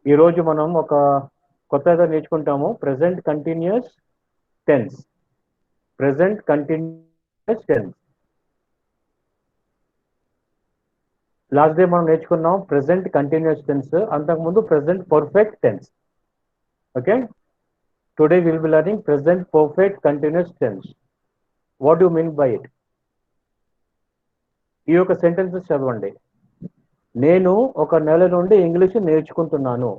ఈ రోజు మనం ఒక కొత్తగా నేర్చుకుంటాము present continuous tense. Present continuous tense. Last day మనం నేర్చుకున్నాం ప్రెసెంట్ కంటిన్యూస్ టెన్స్, అంతకుముందు present perfect tense. Okay, today will be learning present perfect continuous tense. What you mean by it? ఈ యొక్క సెంటెన్సెస్ చదవండి. నేను ఒక నెల నుండి ఇంగ్లీష్ నేర్చుకుంటున్నాను.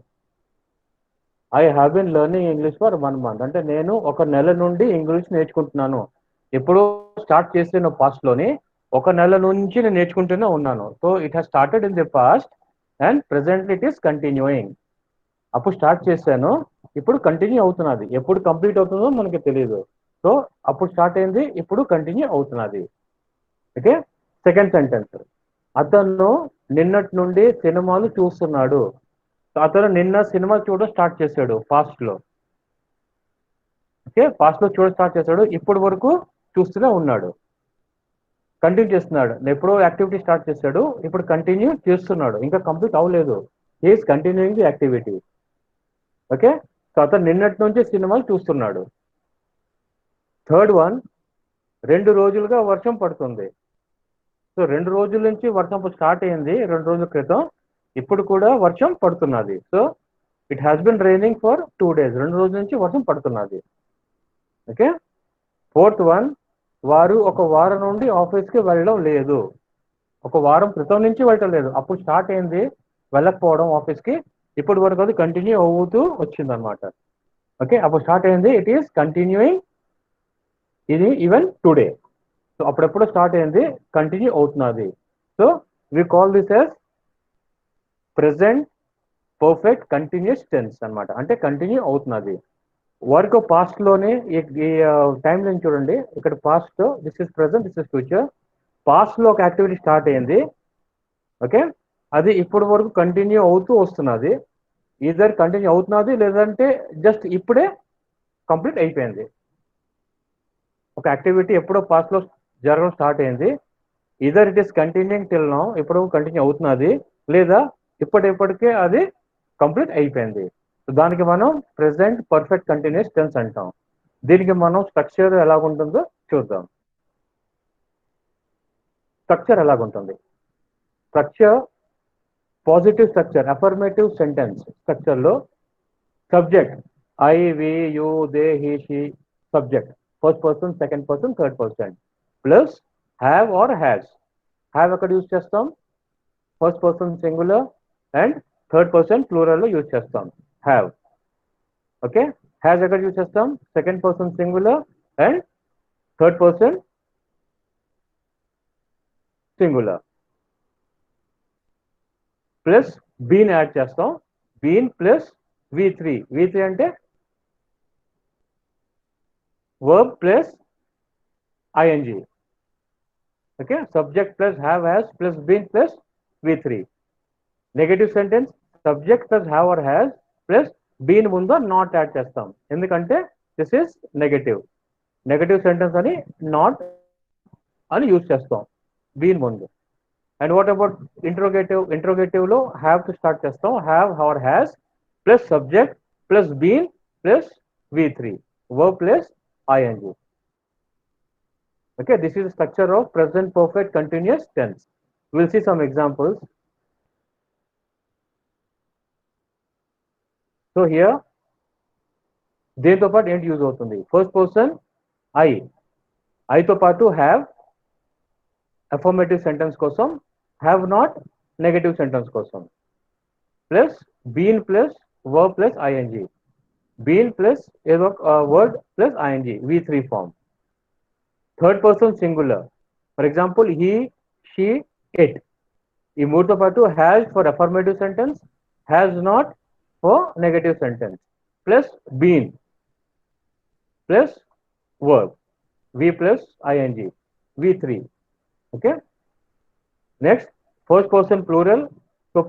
I have been learning English for 1 month. అంటే నేను ఒక నెల నుండి ఇంగ్లీష్ నేర్చుకుంటున్నాను. ఎప్పుడు స్టార్ట్ చేసిన పాస్ట్ లోని ఒక నెల నుంచి నేను నేర్చుకుంటూనే ఉన్నాను. So it has started in the past and presently it is continuing. అప్పుడు స్టార్ట్ చేశాను, ఇప్పుడు కంటిన్యూ అవుతున్నది. ఎప్పుడు కంప్లీట్ అవుతుందో మనకి తెలియదు. సో అప్పుడు స్టార్ట్ అయింది, ఇప్పుడు కంటిన్యూ అవుతున్నది. Okay, second sentence. అతను నిన్నటి నుండి సినిమాలు చూస్తున్నాడు. అతను నిన్న సినిమా చూడడం స్టార్ట్ చేశాడు ఫాస్ట్ లో. ఓకే, ఫాస్ట్ లో చూడడం స్టార్ట్ చేశాడు, ఇప్పటి వరకు చూస్తూనే ఉన్నాడు, కంటిన్యూ చేస్తున్నాడు. ఎప్పుడో యాక్టివిటీ స్టార్ట్ చేశాడు, ఇప్పుడు కంటిన్యూ చేస్తున్నాడు, ఇంకా కంప్లీట్ అవ్వలేదు. Is continuing the activity. Okay, so అతను నిన్నటి నుంచి సినిమాలు చూస్తున్నాడు. థర్డ్ వన్, 2 రోజులుగా వర్షం పడుతుంది. సో 2 రోజుల నుంచి వర్షం స్టార్ట్ అయింది 2 రోజుల క్రితం, ఇప్పుడు కూడా వర్షం పడుతున్నది. So it has been raining for 2 days. 2 రోజుల నుంచి వర్షం పడుతున్నది. ఓకే, ఫోర్త్ వన్, వారు ఒక వారం నుండి ఆఫీస్కి వెళ్ళడం లేదు. ఒక వారం క్రితం నుంచి వెళ్ళటం లేదు, అప్పుడు స్టార్ట్ అయింది వెళ్ళకపోవడం ఆఫీస్కి, ఇప్పటి వరకు అది కంటిన్యూ అవుతూ వచ్చింది అనమాట. ఓకే, అప్పుడు స్టార్ట్ అయింది, ఇట్ ఈస్ కంటిన్యూయింగ్ ఇది ఈవెన్ టుడే. సో అప్పుడెప్పుడు స్టార్ట్ అయింది, కంటిన్యూ అవుతున్నది. So we call this as present perfect continuous tense అనమాట. అంటే కంటిన్యూ అవుతున్నది. వర్క్ పాస్ట్ లోనే ఈ టైం లైన్ చూడండి. ఇక్కడ past, this is present, this is future. Past లో ఒక యాక్టివిటీ స్టార్ట్ అయింది. ఓకే, అది ఇప్పటి వరకు కంటిన్యూ అవుతూ వస్తున్నది. ఇద్దరు కంటిన్యూ అవుతున్నది, లేదంటే జస్ట్ ఇప్పుడే కంప్లీట్ అయిపోయింది. ఒక యాక్టివిటీ ఎప్పుడో పాస్ట్ లో జరగడం స్టార్ట్ అయింది. Either it is continuing till now, ఇప్పుడు కంటిన్యూ అవుతున్నది, లేదా ఇప్పటికే అది కంప్లీట్ అయిపోయింది. దానికి మనం ప్రెసెంట్ పర్ఫెక్ట్ కంటిన్యూస్ టెన్స్ అంటాం. దీనికి మనం స్ట్రక్చర్ ఎలాగుంటుందో చూద్దాం. Structure ఎలాగుంటుంది? Structure, positive structure, affirmative sentence structure లో subject I, we, you, they, he, she. Subject first person, second person, third person, plus have or has. Have ఎక్కడ use చేస్తాం? First person singular and third person plural లో use చేస్తాం have. Okay, has ఎక్కడ use చేస్తాం? Second person singular and third person singular. Plus been add చేస్తాం. Been plus వి3. వి3 అంటే verb plus ING. Okay, subject plus have, has plus been plus వి3. Negative sentence, subject plus have or has plus been ముందు not add చేస్తాం, ఎందుకంటే this is negative. Negative sentence అని not అని use చేస్తాం been ముందు. And what about interrogative? Interrogative లో have to start చేస్తాం. Have or has plus subject plus been plus వి3, verb plus ING. Okay, this is the structure of present perfect continuous tense. We'll see some examples. So here, దేంతో పాటు ఏంటి use అవుతుంది? First person I, ఐతో పాటు have affirmative sentence కోసం, have not negative sentence కోసం, plus been plus verb plus ING. Been plus ఏదో word plus ING, వి3 form. Third person singular, for example he, she, it. ఈ మూడుతో పాటు has for affirmative sentence, has not for negative sentence, plus been plus verb, V plus ING, వి3. Okay, next first person plural. So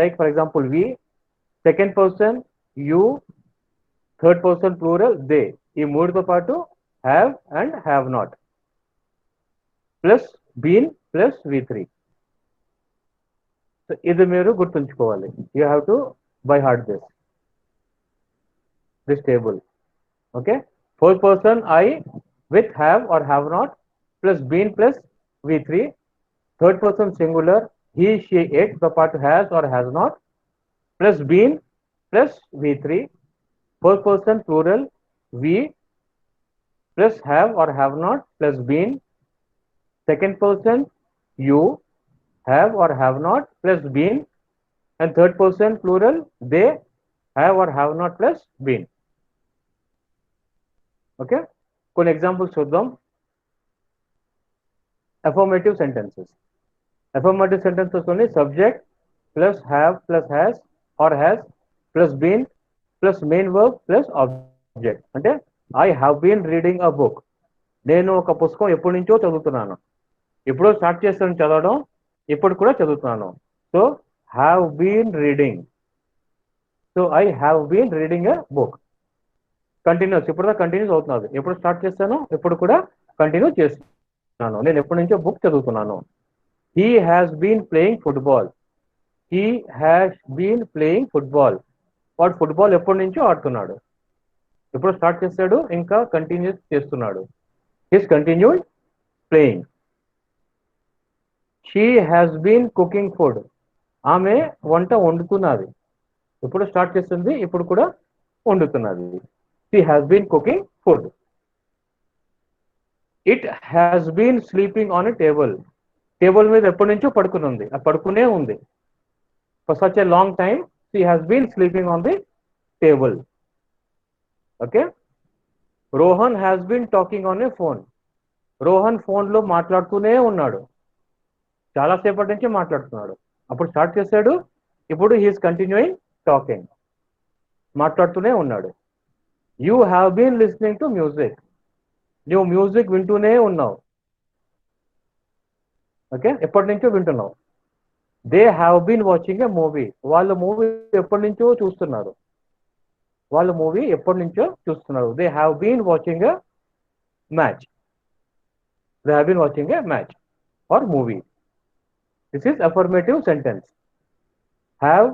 like for example we, second person you, third person plural they. ఈ మూడుతో పాటు have and have not plus been plus వి3. So ఇది మీరు గుర్తుంచుకోవాలి. You have to by heart this table. Okay. Fourth person I with have or have not plus been plus V3. Third person singular he, she, it, the part has or has not plus been plus V3. Fourth person plural we plus have or have not plus been. Second person you have or have not plus been. And third person plural they have or have not plus been. Okay. కొన్ని examples చూద్దాం. Affirmative sentences. Affirmative sentences only subject plus have plus has or has plus been plus main verb plus object. అంటే I have been reading a book. నేను ఒక పుస్తకం ఎప్పటి నుంచో చదువుతున్నాను. ఎప్పుడో స్టార్ట్ చేస్తాను చదవడం, ఇప్పుడు కూడా చదువుతున్నాను. So have been reading. So I have been reading a book. Continuous, ఇప్పుడు కంటిన్యూస్ అవుతున్నది. ఎప్పుడు స్టార్ట్ చేస్తాను, ఇప్పుడు కూడా కంటిన్యూ చేస్తున్నాను. నేను ఎప్పటి నుంచో బుక్ చదువుతున్నాను. He has been playing football. He has been playing football. వాడు ఫుట్బాల్ ఎప్పటి నుంచో ఆడుతున్నాడు. ఎప్పుడు స్టార్ట్ చేస్తాడు, ఇంకా కంటిన్యూస్ చేస్తున్నాడు. He's continued playing. She has been cooking food. ఆమె వంట వండుతున్నది. ఎప్పుడు స్టార్ట్ చేస్తుంది, ఇప్పుడు కూడా వండుతున్నది. She has been cooking food. It has been sleeping on a table. Table మీద ఎప్పటి నుంచో పడుకుని ఉంది, పడుకునే ఉంది. For such a long time she has been sleeping on the table. Okay. Rohan has been talking on a phone. Rohan phone లో మాట్లాడుతూనే ఉన్నాడు, చాలాసేపటి నుంచి మాట్లాడుతున్నాడు. అప్పుడు స్టార్ట్ చేశాడు, ఇప్పుడు హీఈస్ కంటిన్యూయింగ్ టాకింగ్, మాట్లాడుతూనే ఉన్నాడు. You have been listening to music. నువ్వు మ్యూజిక్ వింటూనే ఉన్నావు. ఓకే, ఎప్పటి నుంచో వింటున్నావు. They have been watching a movie. వాళ్ళు మూవీ ఎప్పటి నుంచో చూస్తున్నారు. వాళ్ళు మూవీ ఎప్పటి నుంచో చూస్తున్నారు. They have been watching a match. They have been watching a match or movie. This is affirmative sentence. Have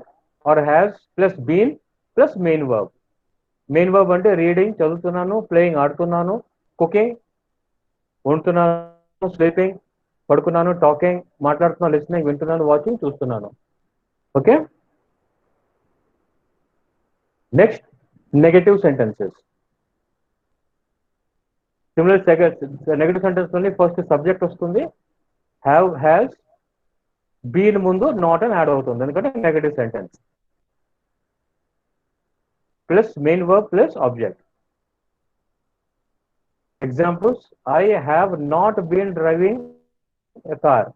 or has plus been plus main verb. Main verb అంటే reading చదువుతున్నాను, playing ఆడుతున్నాను, cooking వండుతున్నాను, sleeping పడుకున్నాను, talking మాట్లాడుతున్నాను, listening వింటున్నాను, watching చూస్తున్నాను. Okay. Next negative sentences. Similar negative sentence లోని first subject వస్తుంది. హ్యావ్ హ్యాస్ బీన్ ముందు నాట్ అని యాడ్ అవుతుంది, ఎందుకంటే negative sentence. Plus main verb plus object. Examples: I have not been driving a car.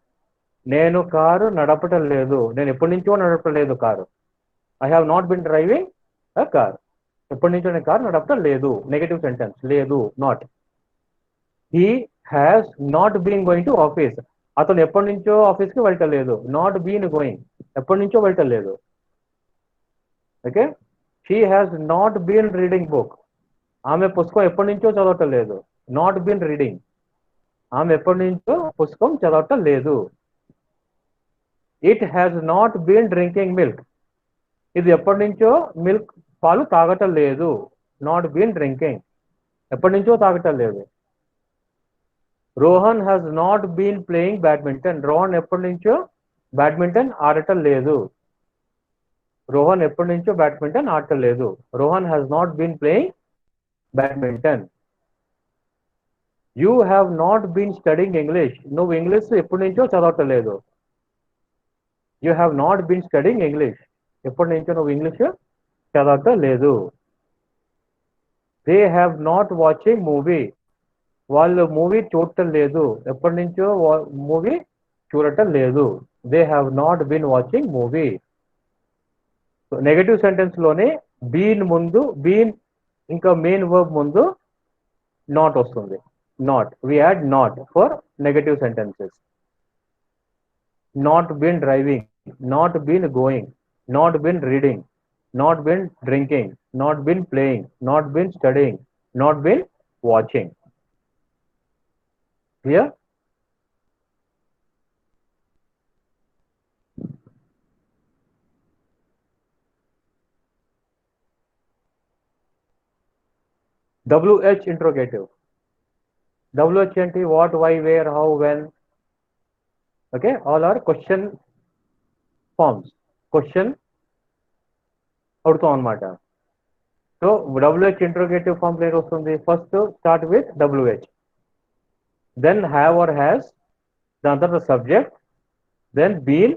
నేను కారు నడపటం లేదు, నేను ఎప్పటి నుంచో నడపటం లేదు కారు. I have not been driving a car. ఎప్పటి నుంచో నేను కారు నడపటం లేదు. నెగటివ్ సెంటెన్స్, లేదు, not. He has not been going to office. అతను ఎప్పటి నుంచో ఆఫీస్కి వెళ్ళటం లేదు. నాట్ బీన్ గోయింగ్, ఎప్పటి నుంచో వెళ్ళటం లేదు. Okay. She has not been reading book. ఆమె పుస్తకం ఎప్పటి నుంచో చదవటం లేదు. నాట్ బీన్ రీడింగ్, ఆమె ఎప్పటి నుంచో పుస్తకం చదవటం లేదు. It has not been drinking milk. ఇది ఎప్పటి నుంచో మిల్క్ పాలు తాగటం లేదు. నాట్ బీన్ డ్రింకింగ్, ఎప్పటి నుంచో తాగటం లేదు. Rohan has not been playing badminton. Rohan ఎప్పటి నుంచో బ్యాడ్మింటన్ ఆడటం లేదు. రోహన్ ఎప్పటి నుంచో బ్యాడ్మింటన్ ఆడటం లేదు. Rohan has not been playing badminton. You have not been studying English. నువ్వు ఇంగ్లీష్ ఎప్పటి నుంచో చదవటం లేదు. You have not been studying English, ఎప్పటి నుంచో నువ్వు ఇంగ్లీష్ చదవటం లేదు. They have not watching movie. వాళ్ళు మూవీ చూడటం లేదు. ఎప్పటి నుంచో మూవీ చూడటం లేదు. They have not been watching movie. Negative sentence లోనే బీన్ ముందు, బీన్ ఇంకా మెయిన్ వర్బ్ ముందు నాట్ వస్తుంది. Not, we add not for negative sentences. Not been driving, not been going, not been reading, not been drinking, not been playing, not been studying, not been watching. Clear? WH interrogative. WH ఏంటి? What, why, where, how, when. Okay, all are question forms. Question అడుగుతాం అనమాట. So WH interrogative form పేరు వస్తుంది. First start with WH, then have or has, దాని తర్వాత subject, then been,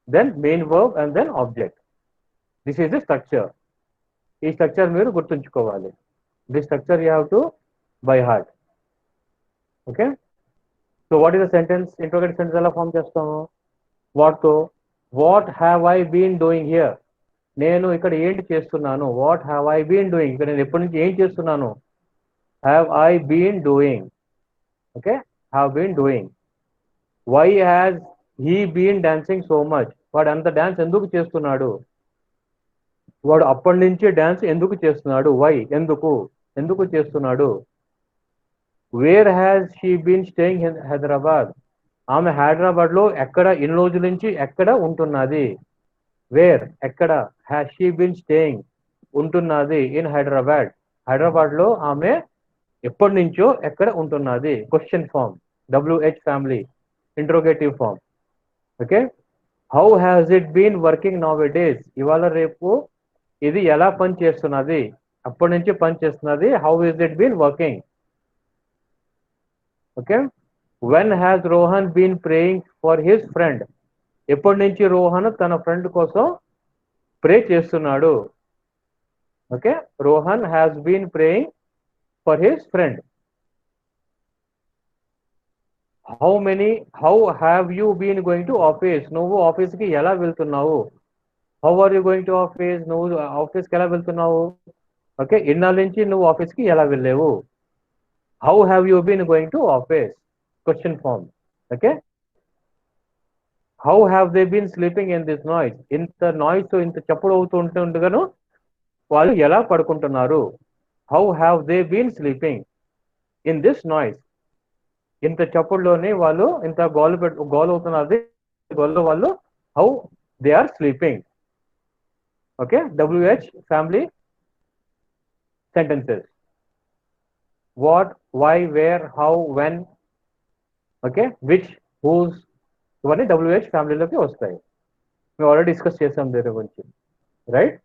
then main verb and then object. This is the structure. ఈ structure మీరు గుర్తుంచుకోవాలి. This structure you have to by heart. Okay, so what is the sentence? Interrogative sentence ఎలా form చేస్తాము? వాట్తో, what have I been doing here. నేను ఇక్కడ ఏంటి చేస్తున్నాను? What have I been doing. ఇక్కడ నేను ఎప్పటి నుంచి ఏం చేస్తున్నాను? Have I been doing. Okay, have been doing. Why has he been dancing so much. వాడు అంత డాన్స్ ఎందుకు చేస్తున్నాడు? వాడు అప్పటి నుంచి డాన్స్ ఎందుకు చేస్తున్నాడు? వై, ఎందుకు, ఎందుకు చేస్తున్నాడు? Where has she been staying in Hyderabad. ఆమె హైదరాబాద్ లో ఎక్కడ, ఎన్ని రోజుల నుంచి ఎక్కడ ఉంటున్నది? వేర్, ఎక్కడ, హ్యాస్ షీ బీన్ స్టేయింగ్, ఉంటున్నది, ఇన్ హైదరాబాద్, హైదరాబాద్ లో ఆమె ఎప్పటి నుంచో ఎక్కడ ఉంటున్నది. Question form, WH family interrogative form. Okay, how has it been working nowadays. ఇవాళ రేపు ఇది ఎలా పని చేస్తున్నది? అప్పటి నుంచి పని చేస్తున్నది. How is it been working. Okay, when has Rohan been praying for his friend. ఎప్పటి నుంచి రోహన్ తన ఫ్రెండ్ కోసం ప్రే చేస్తున్నాడు? Okay, Rohan has been praying for his friend. How have you been going to office. నువ్వు ఆఫీస్కి ఎలా వెళ్తున్నావు? How are you going to office. నువ్వు ఆఫీస్కి ఎలా వెళ్తున్నావు? ఓకే, ఇన్నాళ్ళ నుంచి నువ్వు ఆఫీస్కి ఎలా వెళ్ళావు? How have you been going to office, question form. Okay, how have they been sleeping in this noise. ఇంత నాయిస్, ఇంత చప్పుడు అవుతుండగాను వాళ్ళు ఎలా పడుకుంటున్నారు? How have they been sleeping in this noise. ఇంత చప్పుడులోనే వాళ్ళు ఇంత గోల్ అవుతున్నది, గోల్లో వాళ్ళు how they are sleeping. Okay, WH family sentences. What, why, where, how, when, okay, which, whose, ఇవన్నీ WH ఫ్యామిలీలోకి వస్తాయి. మేము ఆల్రెడీ డిస్కస్ చేసాం దీని గురించి, right?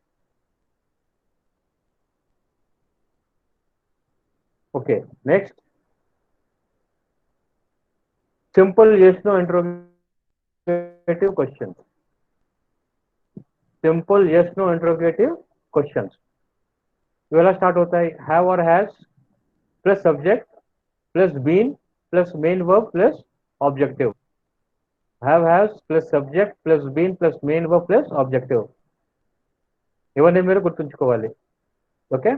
Okay, next simple yes no interrogative questions. Simple yes no interrogative questions ఇవేలా start అవుతాయి? Have or has plus subject plus been plus main verb plus objective. Have has plus subject plus been plus main verb plus objective. ఇవన్నీ మీరు గుర్తుంచుకోవాలి. Okay,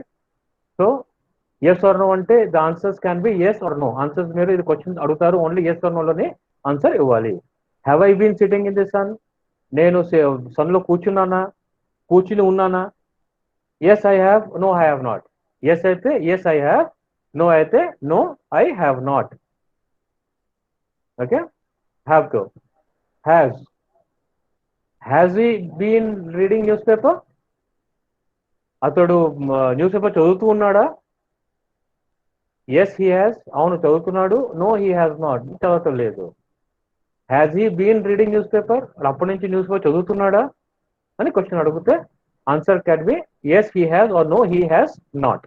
so yes or no అంటే the answers can be yes or no. Answers మీరు ఇది question అడుగుతారు, only yes or నోలోనే answer ఇవ్వాలి. Have I been sitting in the sun. నేను సన్ లో కూర్చున్నానా, కూర్చుని ఉన్నానా? Yes I have, no I have not. Yes అయితే ఎస్ ఐ హ్యావ్, నో అయితే no I have not. Okay, have to. Has, has he been reading newspaper. అతడు newspaper చదువుతూ ఉన్నాడా? ఎస్ హీ హ్యాస్, అవును చదువుతున్నాడు. No he has not, చదవటం లేదు. Has he been reading newspaper, అప్పటి నుంచి న్యూస్ పేపర్ చదువుతున్నాడా అని క్వశ్చన్ అడిగితే answer can be yes he has or no he has not.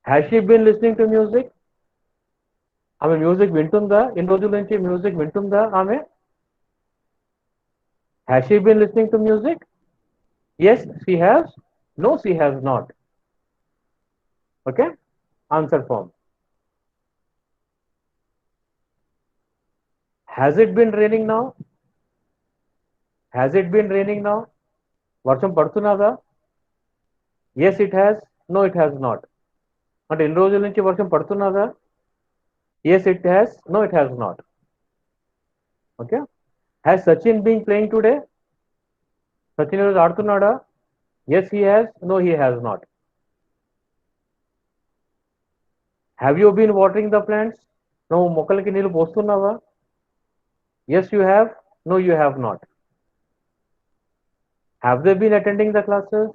Has she been listening to music. ఆమె మ్యూజిక్ వింటుందా? ఎన్ని రోజుల నుంచి మ్యూజిక్ వింటుందా ఆమె? Has she been listening to music? Yes she has, no she has not. Okay, answer form. Has it been raining now. Has it been raining now. వర్షం పడుతున్నదా? Yes it has, no it has not. అంటే ఎన్ని రోజుల నుంచి వర్షం పడుతున్నదా? Yes it has, no it has not. Okay, has Sachin been playing today. సచిన్ ఈరోజు ఆడుతున్నాడా? Yes he has, no he has not. Have you been watering the plants. నువ్వు మొక్కలకి నీళ్ళు పోస్తున్నావా? Yes you have, no you have not. Have they been attending the classes.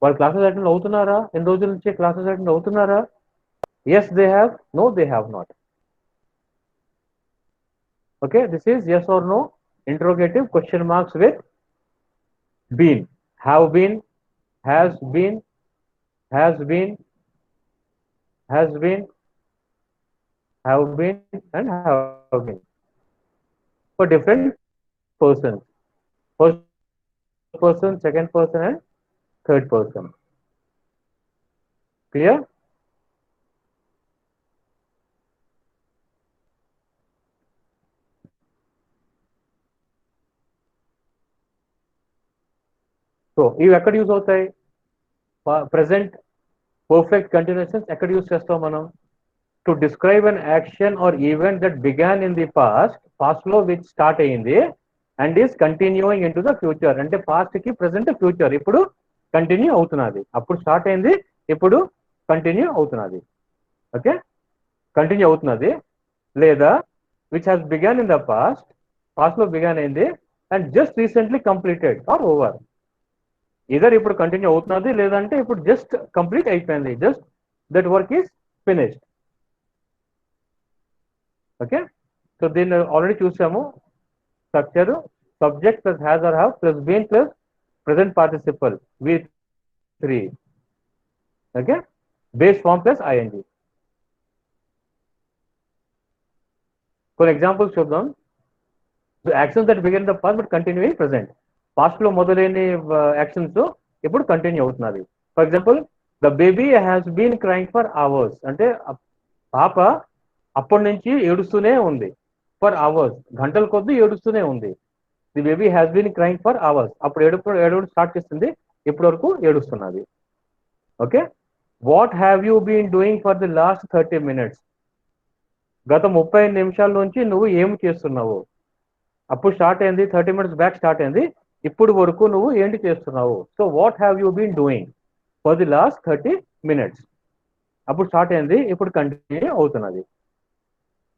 వాళ్ళు classes attend అవుతున్నారా? ఎన్ని రోజుల నుంచి క్లాసెస్ అటెండ్ అవుతున్నారా? Yes they have, no they have not. Okay, this is yes or no interrogative question marks with been. Have been, has been, has been, has been, have been, and have been for different persons. First person, second person, and third person. Clear? So ఇవి ఎక్కడ use అవుతాయి? Present perfect కంటిన్యూషన్స్ ఎక్కడ use చేస్తాం మనం? To describe an action or event that began in the past లో which start అయ్యింది and is continuing into the future. అంటే past కి ప్రెసెంట్ ఫ్యూచర్ ఇప్పుడు కంటిన్యూ అవుతున్నది. అప్పుడు స్టార్ట్ అయింది, ఇప్పుడు కంటిన్యూ అవుతున్నది. ఓకే, కంటిన్యూ అవుతున్నది. లేదా which has begun in the past లో బిగాన్ అయింది and just recently completed or over. Either ఇప్పుడు కంటిన్యూ అవుతున్నది, లేదంటే ఇప్పుడు జస్ట్ కంప్లీట్ అయిపోయింది, just that work is finished. Okay, so దీన్ని ఆల్రెడీ చూసాము. Structure subject plus has or have plus been plus present participle V3. Okay, base form plus ING. కొన్ని examples చూద్దాం. Actions that begin the past but continue in present. Past లో మొదలైన actions ఇప్పుడు continue అవుతున్నది. For example, the baby has been crying for hours. అంటే పాప అప్పటి నుంచి ఏడుస్తూనే ఉంది. ఫర్ అవర్స్, గంటల కొద్దీ ఏడుస్తూనే ఉంది. The baby has been crying for hours. అప్పుడు ఏడుపు స్టార్ట్ చేస్తుంది, ఇప్పటి వరకు ఏడుస్తున్నది. Okay, what have you been doing for the last 30 minutes. గత 30 నిమిషాల నుంచి నువ్వు ఏమి చేస్తున్నావు? అప్పుడు స్టార్ట్ అయింది, 30 minutes బ్యాక్ స్టార్ట్ అయింది, ఇప్పుడు వరకు నువ్వు ఏంటి చేస్తున్నావు? So what have you been doing for the last 30 minutes. అప్పుడు స్టార్ట్ అయింది, ఇప్పుడు కంటిన్యూ అవుతున్నది.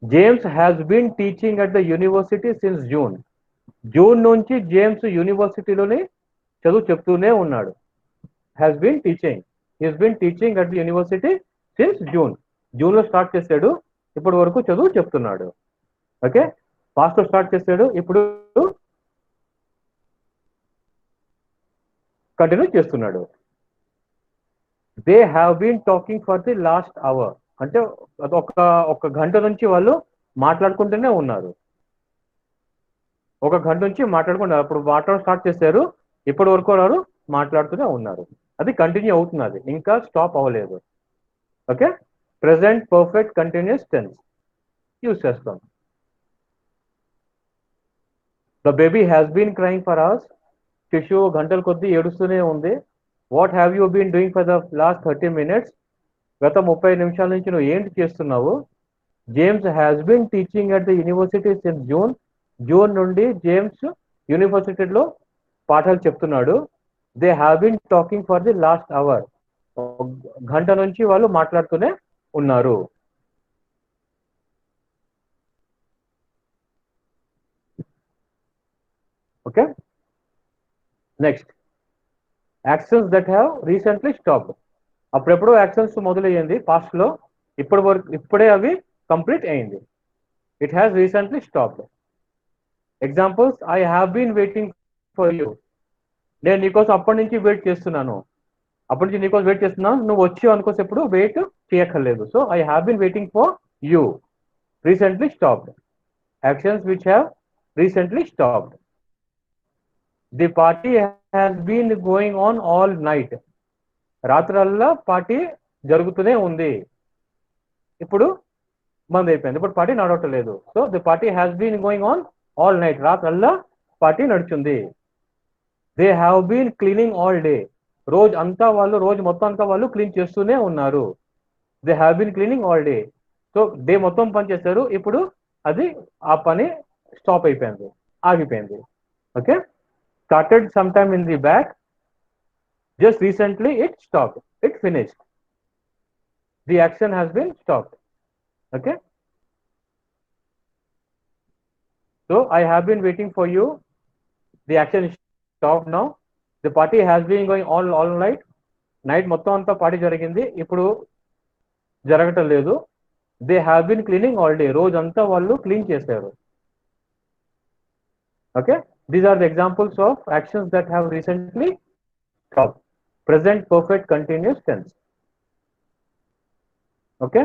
James has been teaching at the university since June. June నుంచి జేమ్స్ యూనివర్సిటీలోని చదువు చెప్తూనే ఉన్నాడు. Has been teaching, he's been teaching at the university since June. June లో స్టార్ట్ చేశాడు, ఇప్పటి వరకు చదువు చెప్తున్నాడు. ఓకే, పాస్ట్ లో స్టార్ట్ చేశాడు, ఇప్పుడు కంటిన్యూ చేస్తున్నాడు. They have been talking for the last hour. అంటే ఒక గంట నుంచి వాళ్ళు మాట్లాడుకుంటూనే ఉన్నారు. ఒక గంట నుంచి మాట్లాడుకుంటున్నారు. అప్పుడు మాట్లాడడం స్టార్ట్ చేశారు, ఇప్పటి వరకు వారు మాట్లాడుతూనే ఉన్నారు. అది కంటిన్యూ అవుతున్నది, ఇంకా స్టాప్ అవ్వలేదు. Okay, present perfect continuous tense use చేస్తాం. The baby has been crying for hours. శిశువు గంటల కొద్దీ ఏడుస్తూనే ఉంది. What have you been doing for the last 30 minutes. గత 30 నిమిషాల నుంచి నువ్వు ఏంటి చేస్తున్నావు? James has been teaching at the university since June. June నుండి జేమ్స్ యూనివర్సిటీలో పాఠాలు చెప్తున్నాడు. They have been talking for the last hour. గంట నుంచి వాళ్ళు మాట్లాడుతూనే ఉన్నారు. Okay, next actions that have recently stopped. అప్పుడెప్పుడో యాక్షన్స్ మొదలయ్యింది పాస్ట్ లో, ఇప్పటి వరకు ఇప్పుడే అవి కంప్లీట్ అయింది. It has recently stopped. Examples, I have been waiting for you. నేను నీకోసం అప్పటి నుంచి వెయిట్ చేస్తున్నాను. అప్పటి నుంచి నీకోసం వెయిట్ చేస్తున్నాను, నువ్వు వచ్చావు అనుకోసం ఎప్పుడు వెయిట్ చేయక్కర్లేదు. So I have been waiting for you, recently stopped. Actions which have recently stopped. The party has been going on all night. రాత్రల్లా పార్టీ జరుగుతూనే ఉంది, ఇప్పుడు బంద్ అయిపోయింది, ఇప్పుడు పార్టీ నడవటం లేదు. So the party has been going on all night. రాత్రల్లా పార్టీ నడుచుంది. They have been cleaning all day. రోజు మొత్తం అంతా వాళ్ళు క్లీన్ చేస్తూనే ఉన్నారు. They have been cleaning all day. So day మొత్తం పని చేశారు, ఇప్పుడు అది ఆ పని స్టాప్ అయిపోయింది, ఆగిపోయింది. Okay, started some time in the back, just recently it stopped, it finished. The action has been stopped. Okay, so I have been waiting for you. The action is stopped now. The party has been going all night. Night మొత్తం అంతా party జరిగింది, ఇప్పుడు జరగటం లేదు. They have been cleaning all day, రోజంతా వాళ్ళు clean చేశారు. Okay, these are the examples of actions that have recently stop. Present perfect continuous tense. Okay,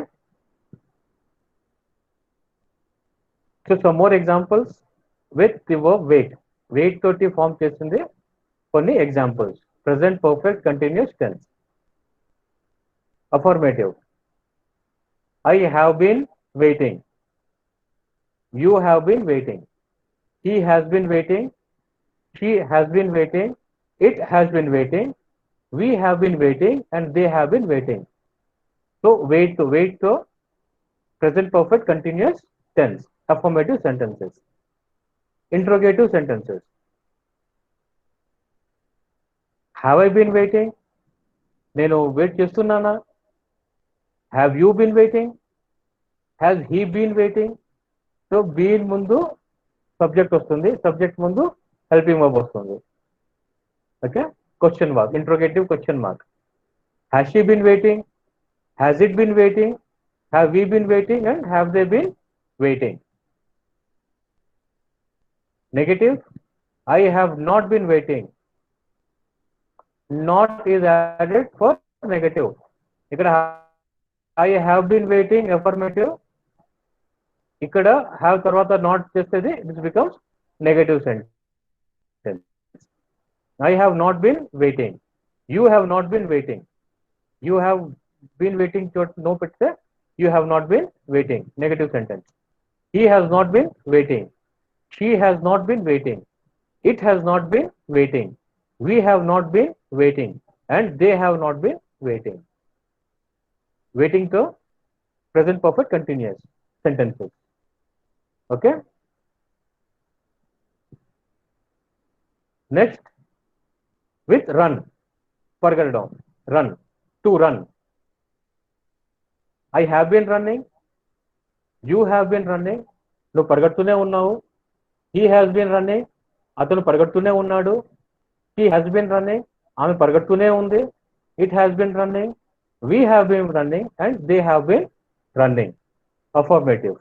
so some more examples with the verb wait. Wait తోటి form చేస్తుంది కొన్ని examples. Present perfect continuous tense. Affirmative, I have been waiting. You have been waiting. He has been waiting. She has been waiting. It has been waiting. We have been waiting and they have been waiting. So wait to present perfect continuous tense. Affirmative sentences. Interrogative sentences. Have I been waiting? నేను wait చేస్తున్నానా? Have you been waiting? Has he been waiting? So been ముందు subject వస్తుంది, subject ముందు helping verb వస్తుంది. Okay, question mark, interrogative question mark. Has she been waiting? Has it been waiting? Have we been waiting and have they been waiting? Negative, I have not been waiting. Not is added for negative. ఇక్కడ I have been waiting affirmative, ఇక్కడ have తర్వాత not చేసేది this becomes negative sentence. I have not been waiting. You have not been waiting. You have been waiting no పెడితే you have not been waiting, negative sentence. He has not been waiting. She has not been waiting. It has not been waiting. We have not been waiting and they have not been waiting. Waiting to present perfect continuous sentences. Okay, next with run, పరిగెత్తడం, run, to run. I have been running. You have been running. నువ్వు పరిగెడుతూనే ఉన్నావు. He has been running. అతను పరిగెడుతూనే ఉన్నాడు. He has been running. ఆమె పరిగెడుతూనే ఉంది. It has been running. We have been running and they have been running. Affirmative.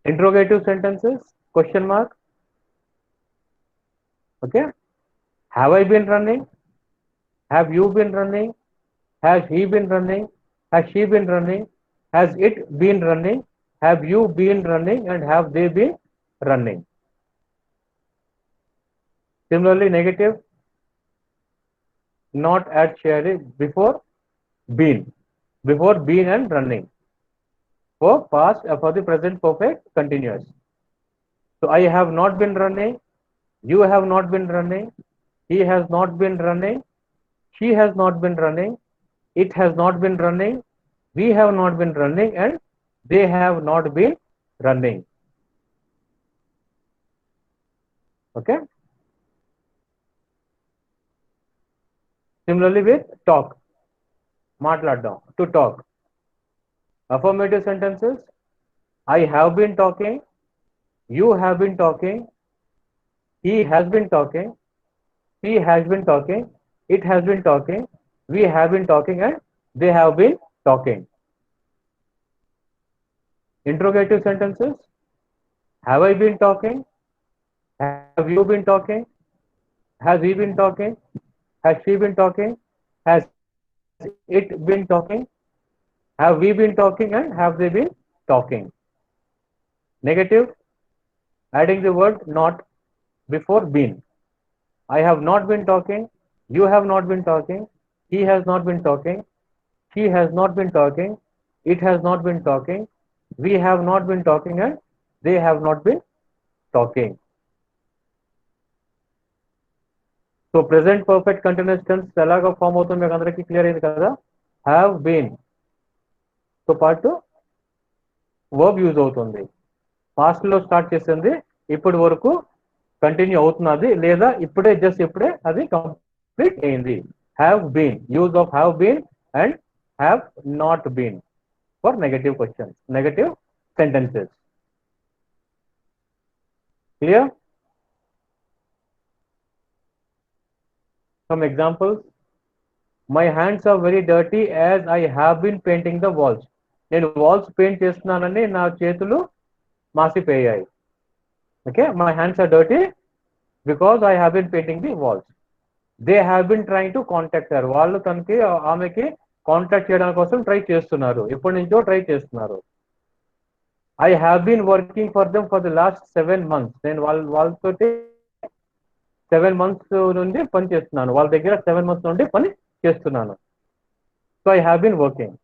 Interrogative sentences, question mark. Okay, have I been running? Have you been running? Has he been running? Has she been running? Has it been running? Have you been running and have they been running? Similarly, negative, not at sharing, before been and running. For past, for the present perfect continuous. So I have not been running. You have not been running. He has not been running. She has not been running. It has not been running. We have not been running and they have not been running. Okay, similarly with talk, మాట్లాడడం, to talk. Affirmative sentences, I have been talking. You have been talking. He has been talking. She has been talking. It has been talking. We have been talking and they have been talking. Interrogative sentences, have I been talking? Have you been talking? Has he been talking? Has she been talking? Has it been talking? Have we been talking and have they been talking? Negative, adding the word not before been. I have not been talking. You have not been talking. He has not been talking. She has not been talking. It has not been talking. We have not been talking and they have not been talking. So present perfect continuous tense ఎలాగా form అవుతుంది మీకు అందరికీ clear అయింది కదా. Have been తో పాటు verb use అవుతుంది. Past లో స్టార్ట్ చేసింది ఇప్పటి వరకు కంటిన్యూ అవుతున్నది లేదా ఇప్పుడే జస్ట్ ఇప్పుడే అది కంప్లీట్ అయింది. Have been, use of have been and have not been for negative questions, negative sentences. Clear? Some examples. My hands are very dirty as I have been painting the walls. నేను walls paint చేస్తున్నానని నా చేతులు మాసిపోయాయి. Okay, my hands are dirty because I have been painting the walls. They have been trying to contact her. వాళ్ళు తనకి ఆమెకి contact చేయడం కోసం ట్రై చేస్తున్నారు, ఎప్పటి నుంచో ట్రై చేస్తున్నారు. I have been working for them for the last 7 months. నేను వాళ్ళతో 7 months నుండి పని చేస్తున్నాను, వాళ్ళ దగ్గర 7 months నుండి పని చేస్తున్నాను. So I have been working.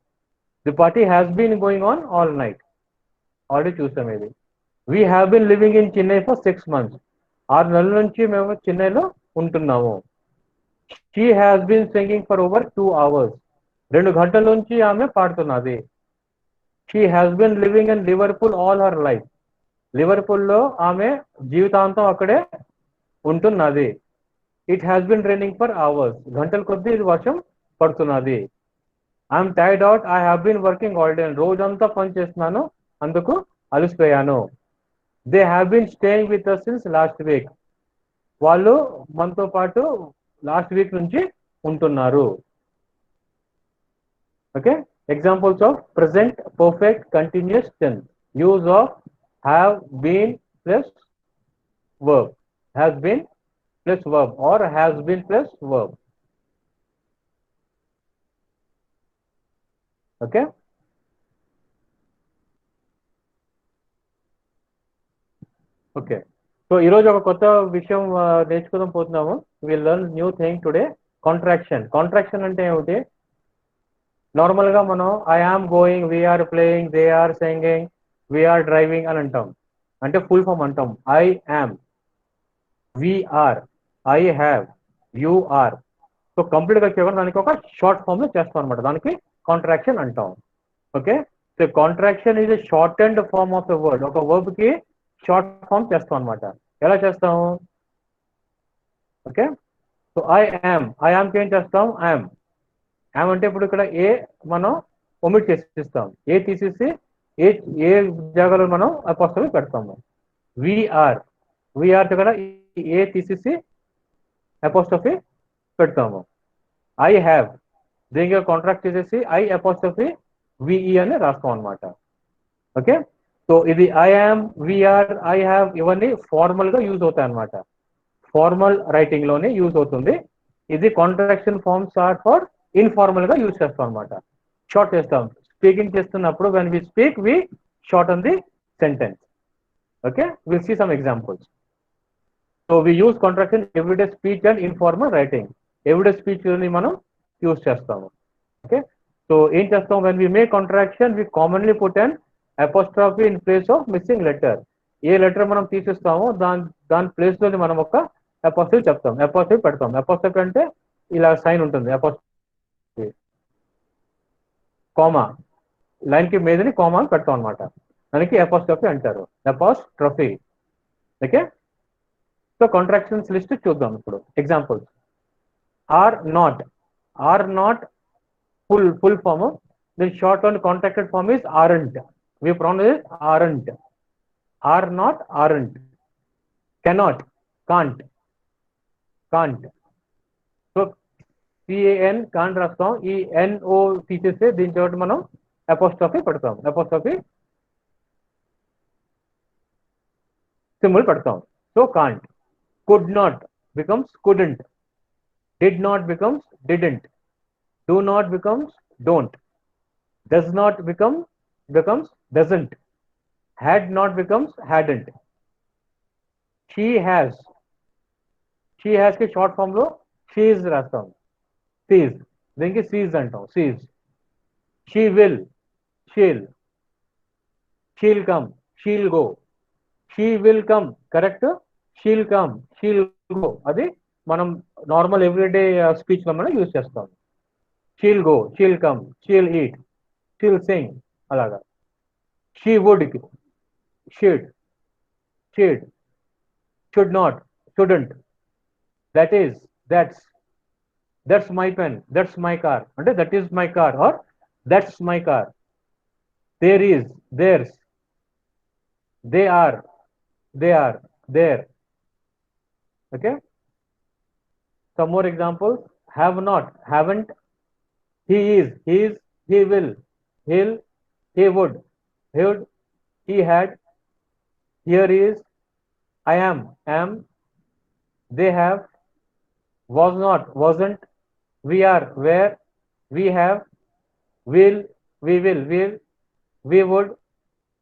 The party has been going on all night. Already చూసాం ఇది. We have been living in Chennai for 6 months. 6 నెలల నుంచి మేము చెన్నైలో ఉంటున్నాము. She has been singing for over 2 hours. 2 గంటల నుంచి ఆమె పాడుతున్నది. She has been living in Liverpool all her life. లివర్పూల్లో ఆమె జీవితాంతం అక్కడే ఉంటున్నది. It has been raining for hours. గంటల కొద్దీ ఇది వర్షం పడుతున్నది. I'm tired out, I have been working all day. రోజంతా పని చేస్తున్నాను, అందుకు అలసిపోయాను. They have been staying with us since last week. వాళ్ళు మనతో పాటు లాస్ట్ వీక్ నుంచి ఉంటున్నారు. Okay, examples of present perfect continuous tense. Use of have been plus verb, has been plus verb or has been plus verb. Okay, okay. So ఈరోజు ఒక కొత్త విషయం నేర్చుకుందాం పోతున్నాము. Will learn new thing today. Contraction. Contraction అంటే ఏమిటి? Normal గా మనం I am going, we're playing, they are singing, we're driving అని అంటాం, అంటే ఫుల్ ఫామ్ అంటాం. I am, we're, I have, you are. So complete గా కేవలం దానికి ఒక షార్ట్ ఫామ్ లో చేస్తాం అనమాట, దానికి కాంట్రాక్షన్ అంటాం. Okay, so contraction is a short and form of a word. ఒక వర్బ్ కి షార్ట్ ఫామ్ చేస్తాం అనమాట. ఎలా చేస్తాము? ఓకే, సో ఐ యామ్ కి ఏం చేస్తాం? యామ్. యామ్ అంటే ఇప్పుడు ఇక్కడ ఏ మనం ఒమిట్ చేసిస్తాం, ఏ తీసేసి ఏ ఏ జాగాలో మనం అపోస్ట్రఫీ పెడతాము. వీఆర్, వీఆర్ ఇక్కడ ఏ తీసేసి అపోస్ట్రఫీ పెడతాము. ఐ హ్యావ్, దీనికి కాంట్రాక్ట్ చేసేసి ఐ అపోస్ట్రఫీ విఈ అని రాస్తాం అనమాట. ఓకే, సో ఇది I am, we're, I have ఇవన్నీ ఫార్మల్ గా యూజ్ అవుతాయి అనమాట. ఫార్మల్ రైటింగ్ లోనే యూజ్ అవుతుంది. ఇది contraction forms are for informal గా యూజ్ చేస్తాం అనమాట. షార్ట్ చేస్తాం. స్పీకింగ్ చేస్తున్నప్పుడు when we speak we shorten the sentence. Okay, will see some examples. So we use contraction everyday speech and informal writing. Everyday speech ని మనం use చేస్తాము. Okay, so ఏం చేస్తాం? When we make contraction we commonly put an apostrophe in place of missing letter. ఏ letter మనం తీసిస్తామో దాని place లోని మనం ఒక అపోస్ట్రఫీ చెప్తాం, అపోస్ట్రఫీ పెడతాం. అపోస్ట్రఫీ అంటే ఇలా సైన్ ఉంటుంది, అపోస్ట్రఫీ కామా, లైన్ కి మీదని కామా పెడతాం అనమాట. దానికి అపోస్ట్రఫీ అంటారు, apostrophe. Okay, so contractions list చూద్దాం ఇప్పుడు. Examples. Are not. Are not full form. Then short one contracted form is aren't. We pronounce it aren't. Are not, aren't. Cannot, can't, can't. So can, can't రాస్తాం. ఈ NO తీసేస్తే దీని చోట మనం apostrophe పెడతాం, apostrophe symbol పెడతాం. So can't. Could not becomes couldn't. Did not becomes didn't. Do not becomes don't. Does not becomes doesn't. Had not becomes hadn't. She has కి short form లో షీజ్ రాస్తాం, she's. దీనికి she's అంటాం, she's. She will, she'll come, she'll go. She will come correct, she'll come, she'll go అది మనం normal everyday speech లో మనం use చేస్తాం. She'll go, she'll come, she'll eat, she'll sing అలాగా. She would, she'd, should not, shouldn't. That is, that's my pen, that's my car అంటే that is my car or that's my car. There is, there's. They are, they're. Okay, some more examples. Have not, haven't, he is, he will, he'll, he would, he had, here is, I am, they have, was not, wasn't, we are, where, we have, will, will, we would,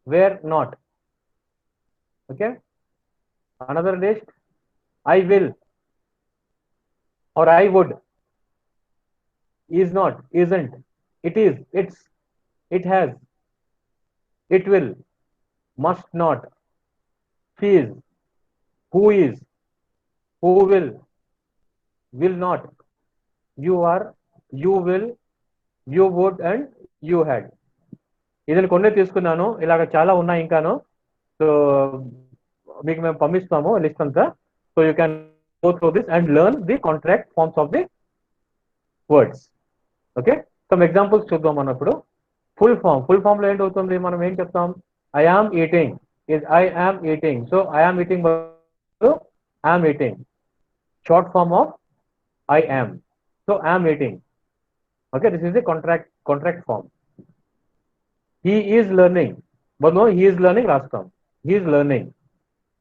were not. Okay. Another list. I will or I would, is not, isn't, it is, it has, it will, must not, is, is, who will not, you are, you will, you would and you had. ఇదని కొన్ని తీసుకున్నాను, ఇలాగ చాలా ఉన్నాయి ఇంకాను. So మీకు మేము పంపిస్తాము లిస్ట్ అంతా. So you can go through this and learn the contract forms of the words. Okay, some examples చూద్దాం మనం ఇప్పుడు. ఫుల్ ఫామ్ లో ఏంటవుతుంది, మనం ఏం చెప్తాం? I am eating is I am eating. So I am eating, so I am eating. Short form of I am. So I am eating. Okay, this is the contract form. He is learning. But no, he is learning last term. He is learning.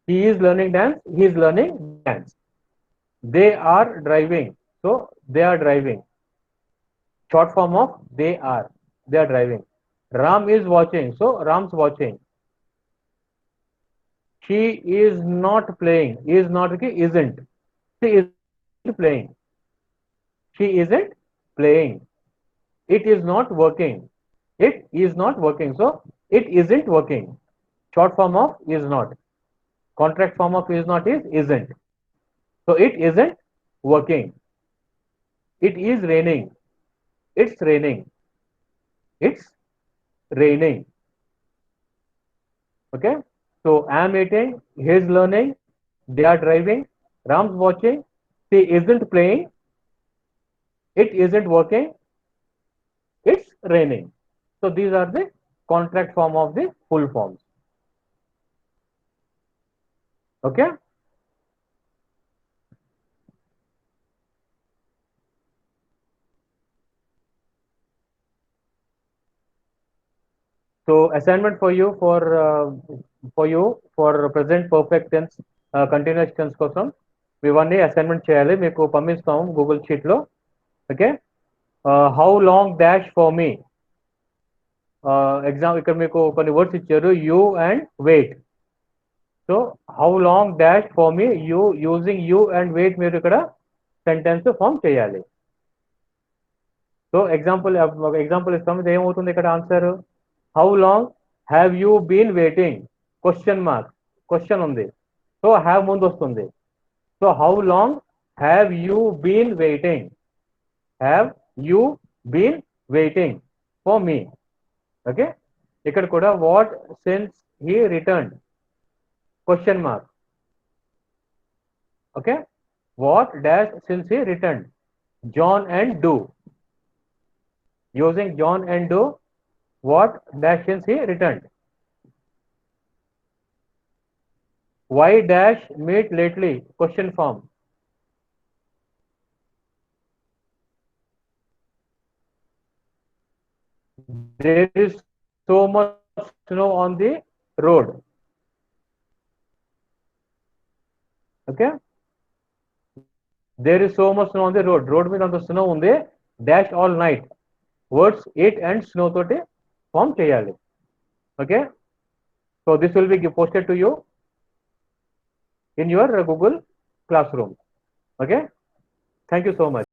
He is learning dance. He is learning dance. They are driving. So they are driving. Short form of they are. They are driving. Ram is watching. So Ram's watching. She is not playing. Is not, okay, isn't. She isn't playing. She isn't playing. It is not working. It is not working. So it isn't working. Short form of is not. Contract form of is not is isn't. So it isn't working. It is raining. It's raining. It's raining. Okay. So I am eating, he is learning, they are driving, Ram's watching, she isn't playing, it isn't working, it's raining. So these are the contract form of the full forms. Okay. So assignment for you for present perfect tense continuous tense కోసం ఇవన్నీ assignment చేయాలి, మీకు పంపిస్తాము Google sheet లో. Okay, how long dash for me. Exam ఇక్కడ మీకు కొన్ని words ఇచ్చారు, you and wait. So how long dash for me, you using you and wait మీరు ఇక్కడ సెంటెన్స్ ఫామ్ చేయాలి. సో ఎగ్జాంపుల్ ఇస్తాము, ఇది ఏమవుతుంది ఇక్కడ answer? How long have you been waiting, question mark, question ఉంది, సో హ్యావ్ ముందు వస్తుంది. So how long have you been waiting, have you been waiting for me. Okay, ఇక్కడ కూడా what since he return, question mark. Okay, what dash since he return, John and do, using John and do, what dash since he returned. Why dash meet lately, question form. There is so much snow on the road. Okay, there is so much snow on the road. Road మీద అంత snow ఉంది, dash all night. Words it and snow తోటి form చేయాలి. Okay, so this will be posted to you in your Google class room. Okay, thank you so much.